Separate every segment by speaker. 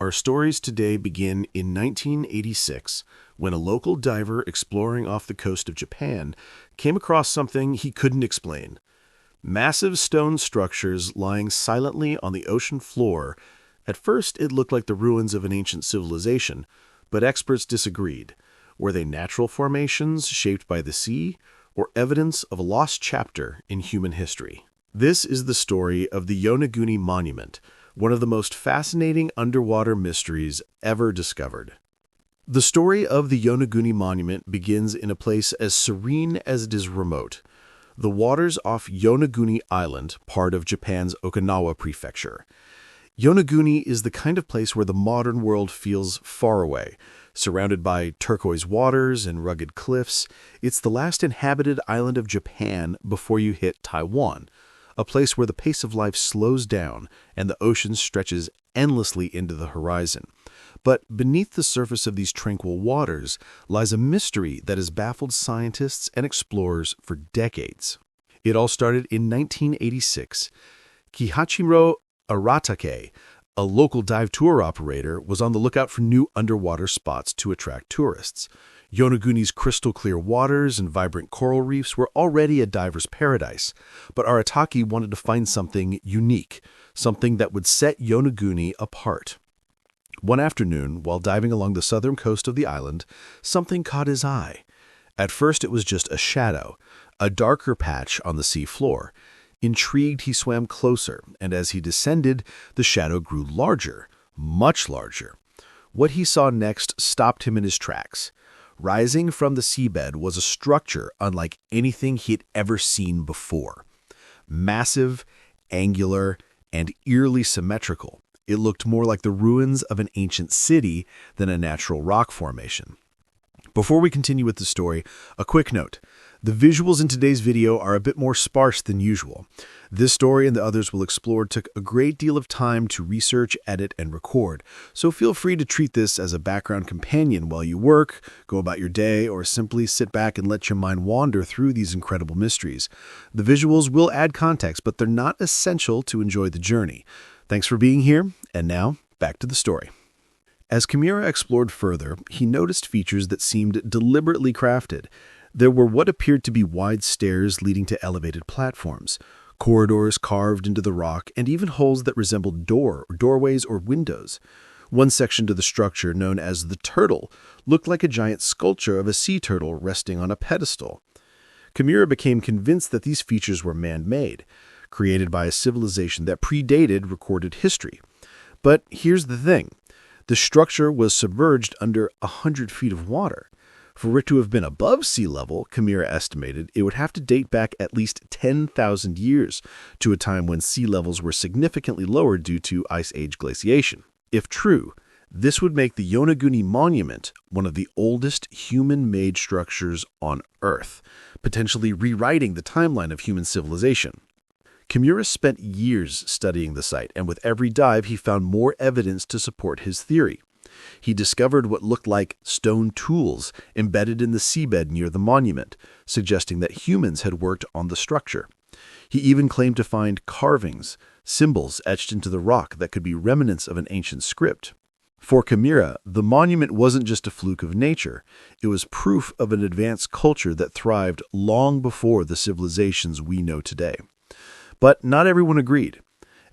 Speaker 1: Our stories today begin in 1986 when a local diver exploring off the coast of Japan came across something he couldn't explain. Massive stone structures lying silently on the ocean floor. At first, it looked like the ruins of an ancient civilization, but experts disagreed. Were they natural formations shaped by the sea, or evidence of a lost chapter in human history? This is the story of the Yonaguni Monument, one of the most fascinating underwater mysteries ever discovered. The story of the Yonaguni Monument begins in a place as serene as it is remote. The waters off Yonaguni Island, part of Japan's Okinawa Prefecture. Yonaguni is the kind of place where the modern world feels far away. Surrounded by turquoise waters and rugged cliffs, it's the last inhabited island of Japan before you hit Taiwan, a place where the pace of life slows down and the ocean stretches endlessly into the horizon. But beneath the surface of these tranquil waters lies a mystery that has baffled scientists and explorers for decades. It all started in 1986. Kihachiro Aratake, a local dive tour operator, was on the lookout for new underwater spots to attract tourists. Yonaguni's crystal-clear waters and vibrant coral reefs were already a diver's paradise, but Aratake wanted to find something unique, something that would set Yonaguni apart. One afternoon, while diving along the southern coast of the island, something caught his eye. At first, it was just a shadow, a darker patch on the sea floor. Intrigued, he swam closer, and as he descended, the shadow grew larger, much larger. What he saw next stopped him in his tracks. Rising from the seabed was a structure unlike anything he had ever seen before. Massive, angular, and eerily symmetrical, it looked more like the ruins of an ancient city than a natural rock formation. Before we continue with the story, a quick note. The visuals in today's video are a bit more sparse than usual. This story and the others we'll explore took a great deal of time to research, edit, and record, so feel free to treat this as a background companion while you work, go about your day, or simply sit back and let your mind wander through these incredible mysteries. The visuals will add context, but they're not essential to enjoy the journey. Thanks for being here, and now, back to the story. As Kimura explored further, he noticed features that seemed deliberately crafted. There were what appeared to be wide stairs leading to elevated platforms, corridors carved into the rock, and even holes that resembled doorways or windows. One section to the structure, known as the turtle, looked like a giant sculpture of a sea turtle resting on a pedestal. Kimura became convinced that these features were man-made, created by a civilization that predated recorded history. But here's the thing. The structure was submerged under 100 feet of water. For it to have been above sea level, Kimura estimated, it would have to date back at least 10,000 years to a time when sea levels were significantly lower due to Ice Age glaciation. If true, this would make the Yonaguni Monument one of the oldest human-made structures on Earth, potentially rewriting the timeline of human civilization. Kimura spent years studying the site, and with every dive he found more evidence to support his theory. He discovered what looked like stone tools embedded in the seabed near the monument, suggesting that humans had worked on the structure. He even claimed to find carvings, symbols etched into the rock that could be remnants of an ancient script. For Kimura, the monument wasn't just a fluke of nature. It was proof of an advanced culture that thrived long before the civilizations we know today. But not everyone agreed.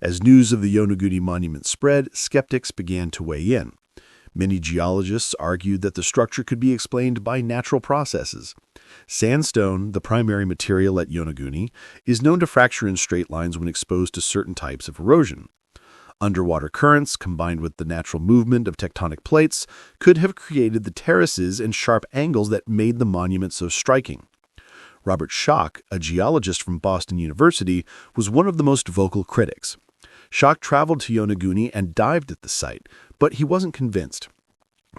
Speaker 1: As news of the Yonaguni Monument spread, skeptics began to weigh in. Many geologists argued that the structure could be explained by natural processes. Sandstone, the primary material at Yonaguni, is known to fracture in straight lines when exposed to certain types of erosion. Underwater currents, combined with the natural movement of tectonic plates, could have created the terraces and sharp angles that made the monument so striking. Robert Schoch, a geologist from Boston University, was one of the most vocal critics. Schoch traveled to Yonaguni and dived at the site, but he wasn't convinced.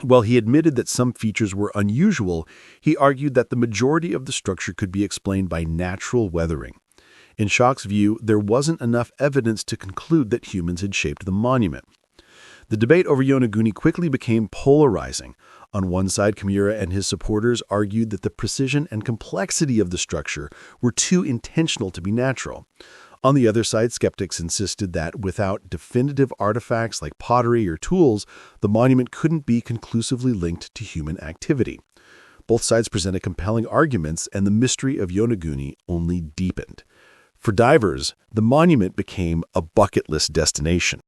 Speaker 1: While he admitted that some features were unusual, he argued that the majority of the structure could be explained by natural weathering. In Schoch's view, there wasn't enough evidence to conclude that humans had shaped the monument. The debate over Yonaguni quickly became polarizing. On one side, Kimura and his supporters argued that the precision and complexity of the structure were too intentional to be natural. On the other side, skeptics insisted that without definitive artifacts like pottery or tools, the monument couldn't be conclusively linked to human activity. Both sides presented compelling arguments, and the mystery of Yonaguni only deepened. For divers, the monument became a bucket list destination.